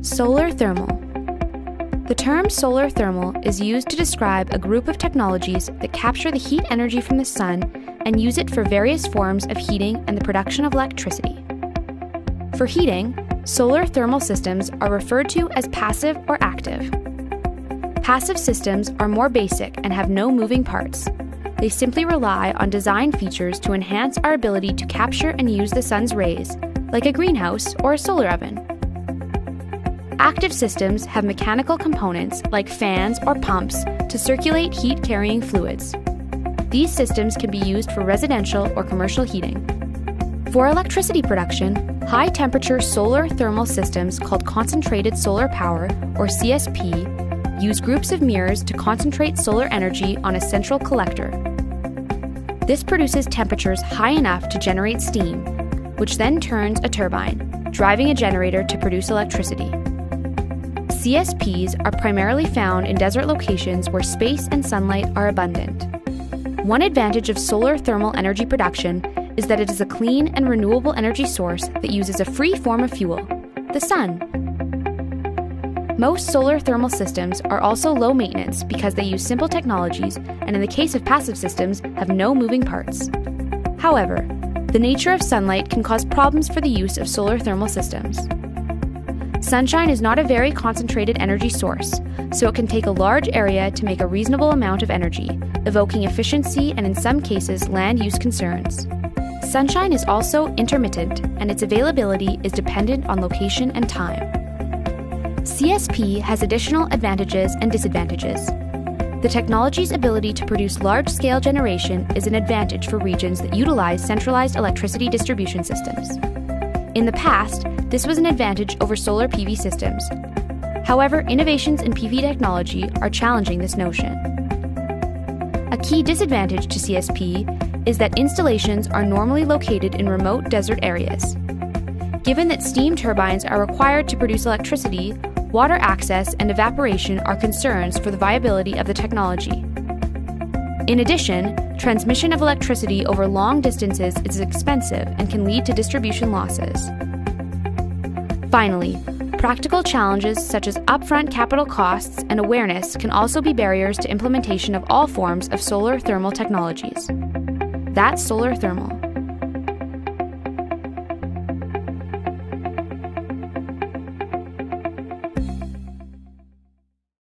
Solar thermal. The term solar thermal is used to describe a group of technologies that capture the heat energy from the sun and use it for various forms of heating and the production of electricity. For heating, solar thermal systems are referred to as passive or active. Passive systems are more basic and have no moving parts. They simply rely on design features to enhance our ability to capture and use the sun's rays, like a greenhouse or a solar oven. Active systems have mechanical components like fans or pumps to circulate heat-carrying fluids. These systems can be used for residential or commercial heating. For electricity production, high-temperature solar thermal systems called concentrated solar power, or CSP, use groups of mirrors to concentrate solar energy on a central collector. This produces temperatures high enough to generate steam, which then turns a turbine, driving a generator to produce electricity. CSPs are primarily found in desert locations where space and sunlight are abundant. One advantage of solar thermal energy production is that it is a clean and renewable energy source that uses a free form of fuel, the sun. Most solar thermal systems are also low maintenance because they use simple technologies and in the case of passive systems have no moving parts. However, the nature of sunlight can cause problems for the use of solar thermal systems. Sunshine is not a very concentrated energy source, so it can take a large area to make a reasonable amount of energy, evoking efficiency and in some cases land use concerns. Sunshine is also intermittent, and its availability is dependent on location and time. CSP has additional advantages and disadvantages. The technology's ability to produce large-scale generation is an advantage for regions that utilize centralized electricity distribution systems. In the past, this was an advantage over solar PV systems. However, innovations in PV technology are challenging this notion. A key disadvantage to CSP is that installations are normally located in remote desert areas. Given that steam turbines are required to produce electricity, water access and evaporation are concerns for the viability of the technology. In addition, transmission of electricity over long distances is expensive and can lead to distribution losses. Finally, practical challenges such as upfront capital costs and awareness can also be barriers to implementation of all forms of solar thermal technologies. That's solar thermal.